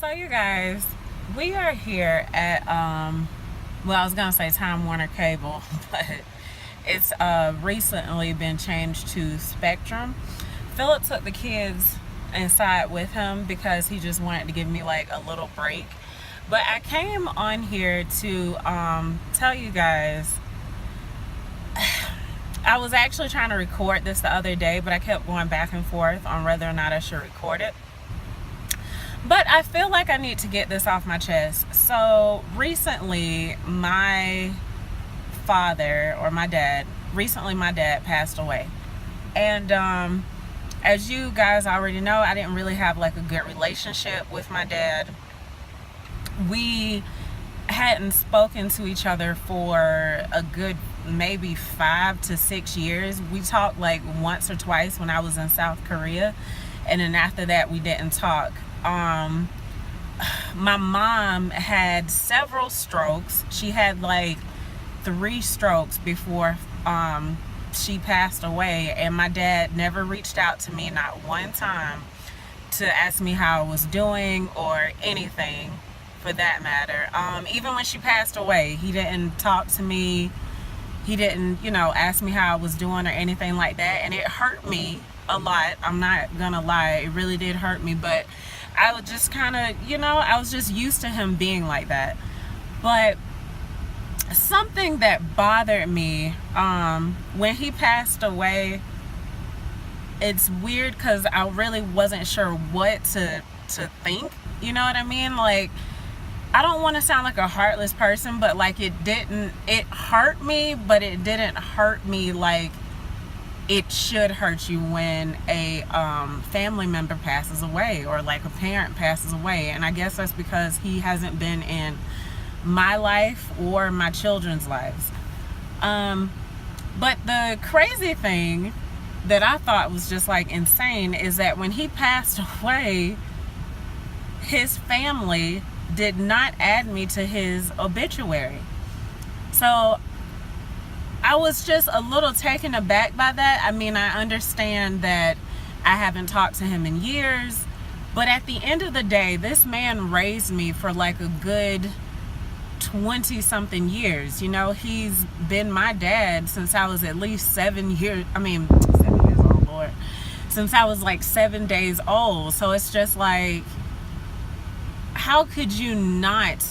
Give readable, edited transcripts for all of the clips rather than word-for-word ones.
So you guys, we are here at well, I was gonna say Time Warner Cable, but it's recently been changed to Spectrum. Philip took the kids inside with him because he just wanted to give me like a little break. But I came on here to tell you guys I was actually trying to record this the other day, but I kept going back and forth on whether or not I should record it. But I feel like I need to get this off my chest. So recently, my father, or my dad, recently my dad passed away. And as you guys already know, I didn't really have like a good relationship with my dad. We hadn't spoken to each other for a good maybe 5 to 6 years. We talked like once or twice when I was in South Korea, and then after that we didn't talk. My mom had several strokes. She had like 3 strokes before she passed away, and my dad never reached out to me, not one time, to ask me how I was doing or anything for that matter. Even when she passed away, he didn't talk to me. He didn't, ask me how I was doing or anything like that, and it hurt me a lot. I'm not gonna lie, it really did hurt me, but I was just kind of, I was just used to him being like that. But something that bothered me when he passed away, it's weird because I really wasn't sure what to think. You know what I mean? Like, I don't want to sound like a heartless person, but like it hurt me, but it didn't hurt me like it should hurt you when a family member passes away, or like a parent passes away. And I guess that's because he hasn't been in my life or my children's lives. But the crazy thing that I thought was just like insane is that when he passed away, his family did not add me to his obituary. So I was just a little taken aback by that. I mean, I understand that I haven't talked to him in years, but at the end of the day, this man raised me for like a good 20 something years. He's been my dad since I was at least 7 years. 7 years old, Lord. Since I was like 7 days old. So it's just like, how could you not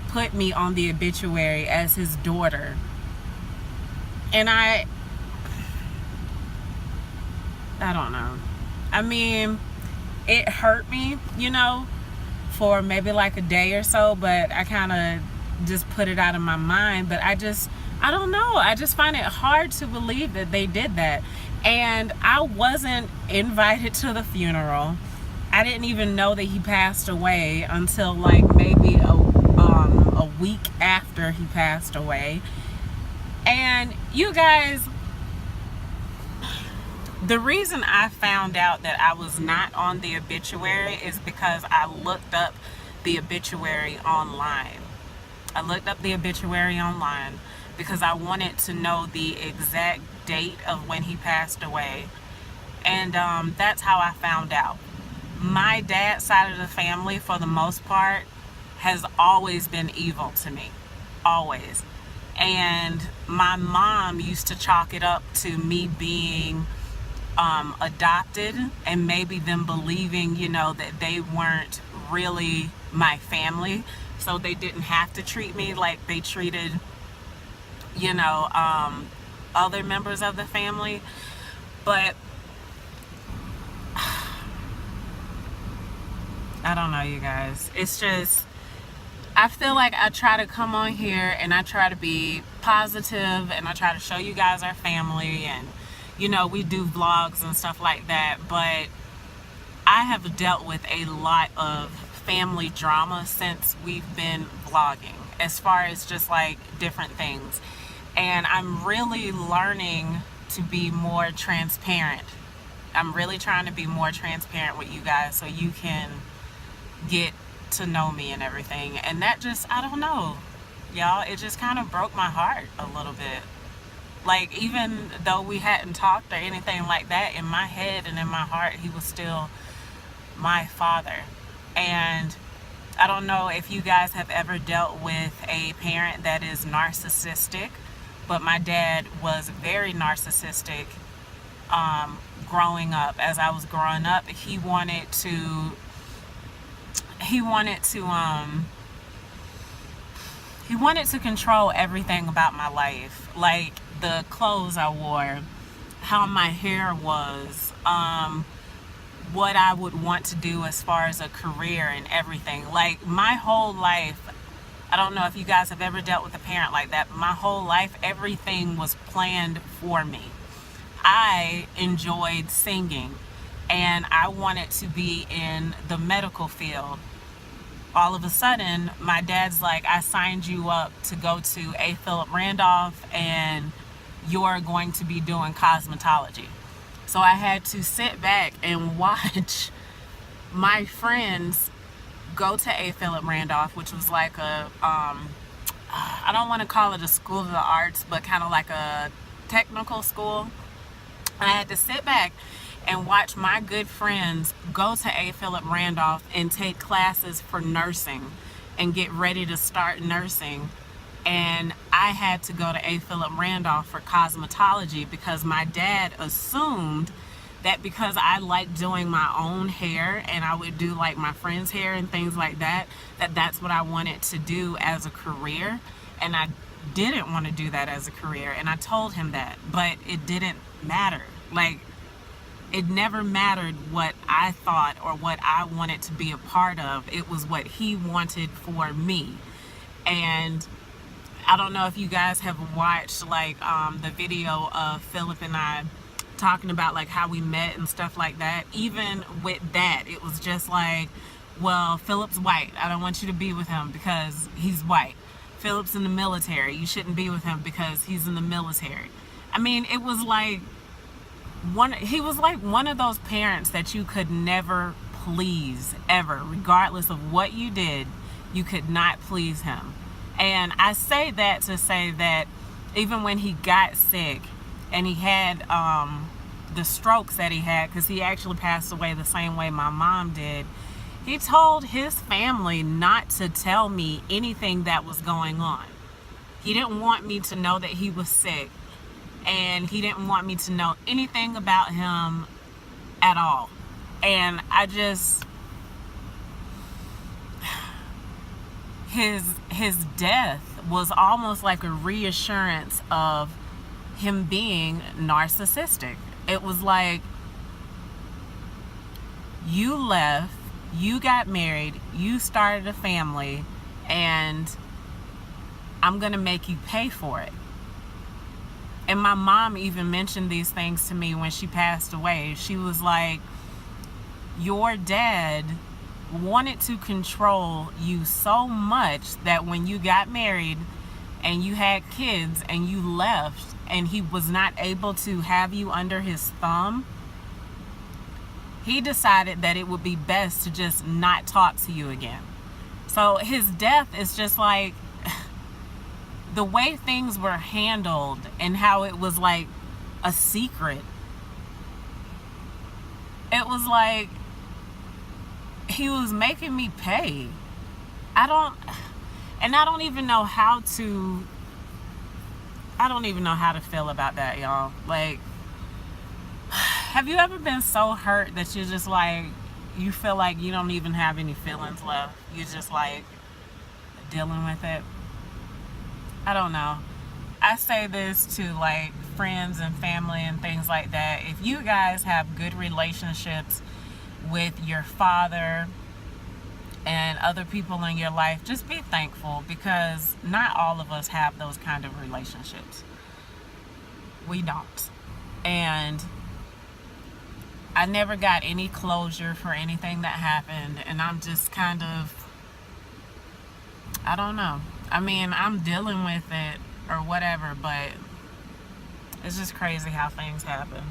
put me on the obituary as his daughter? And I don't know. I mean, it hurt me, for maybe like a day or so, but I kind of just put it out of my mind. But I don't know. I just find it hard to believe that they did that. And I wasn't invited to the funeral. I didn't even know that he passed away until like maybe a week after he passed away. And you guys, the reason I found out that I was not on the obituary is because I looked up the obituary online. I looked up the obituary online because I wanted to know the exact date of when he passed away. And that's how I found out. My dad's side of the family, for the most part, has always been evil to me. Always. And my mom used to chalk it up to me being adopted, and maybe them believing, that they weren't really my family, so they didn't have to treat me like they treated, other members of the family. But I don't know, you guys. It's just, I feel like I try to come on here and I try to be positive and I try to show you guys our family, and we do vlogs and stuff like that, but I have dealt with a lot of family drama since we've been vlogging, as far as just like different things. And I'm really learning to be more transparent. I'm really trying to be more transparent with you guys so you can get to know me and everything. And that just, I don't know, y'all, it just kind of broke my heart a little bit. Like, even though we hadn't talked or anything like that, in my head and in my heart, he was still my father. And I don't know if you guys have ever dealt with a parent that is narcissistic, but my dad was very narcissistic growing up. As I was growing up, he wanted to he wanted to control everything about my life, like the clothes I wore, how my hair was, what I would want to do as far as a career and everything. Like my whole life, I don't know if you guys have ever dealt with a parent like that, but my whole life, everything was planned for me. I enjoyed singing and I wanted to be in the medical field. All of a sudden, my dad's like, I signed you up to go to A. Philip Randolph and you're going to be doing cosmetology. So I had to sit back and watch my friends go to A. Philip Randolph, which was like I don't want to call it a school of the arts, but kind of like a technical school. I had to sit back and watch my good friends go to A. Philip Randolph and take classes for nursing and get ready to start nursing. And I had to go to A. Philip Randolph for cosmetology because my dad assumed that because I liked doing my own hair and I would do like my friends' hair and things like that, that's what I wanted to do as a career. And I didn't want to do that as a career. And I told him that, but it didn't matter. Like, it never mattered what I thought or what I wanted to be a part of. It was what he wanted for me. And I don't know if you guys have watched like the video of Philip and I talking about like how we met and stuff like that. Even with that, it was just like, well, Philip's white. I don't want you to be with him because he's white. Philip's in the military. You shouldn't be with him because he's in the military. I mean, it was like he was like one of those parents that you could never please ever. Regardless of what you did, you could not please him. And I say that to say that even when he got sick and he had the strokes that he had, because he actually passed away the same way my mom did, he told his family not to tell me anything that was going on. He didn't want me to know that he was sick, and he didn't want me to know anything about him at all. And I just, his death was almost like a reassurance of him being narcissistic. It was like, you left, you got married, you started a family, and I'm gonna make you pay for it. And my mom even mentioned these things to me when she passed away. She was like, your dad wanted to control you so much that when you got married and you had kids and you left and he was not able to have you under his thumb, he decided that it would be best to just not talk to you again. So his death is just like the way things were handled and how it was like a secret. It was like he was making me pay. I don't even know how to feel about that, y'all. Like, have you ever been so hurt that you're just like, you feel like you don't even have any feelings left? You're just like dealing with it. I don't know. I say this to like friends and family and things like that. If you guys have good relationships with your father and other people in your life, just be thankful, because not all of us have those kind of relationships. We don't. And I never got any closure for anything that happened, and I'm just kind of, I don't know. I mean, I'm dealing with it or whatever, but it's just crazy how things happen.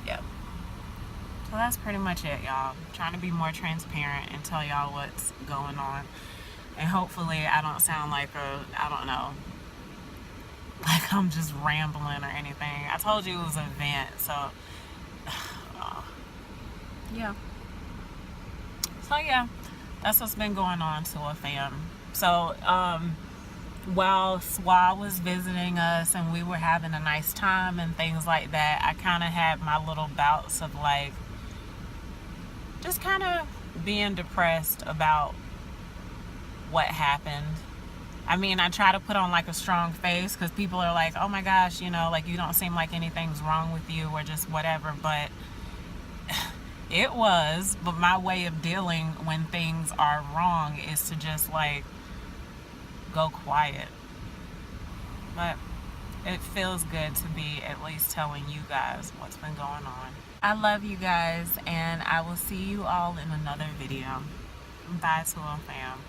Yep. So that's pretty much it, y'all. I'm trying to be more transparent and tell y'all what's going on. And hopefully I don't sound like I don't know, like I'm just rambling or anything. I told you it was an event, so yeah. So yeah, that's what's been going on, to a fam. So while I was visiting us and we were having a nice time and things like that, I kind of had my little bouts of like just kind of being depressed about what happened. I mean, I try to put on like a strong face because people are like, oh my gosh, you know, like you don't seem like anything's wrong with you or just whatever, but it was. But my way of dealing when things are wrong is to just like go quiet. But it feels good to be at least telling you guys what's been going on. I love you guys, and I will see you all in another video. Bye, to a fam.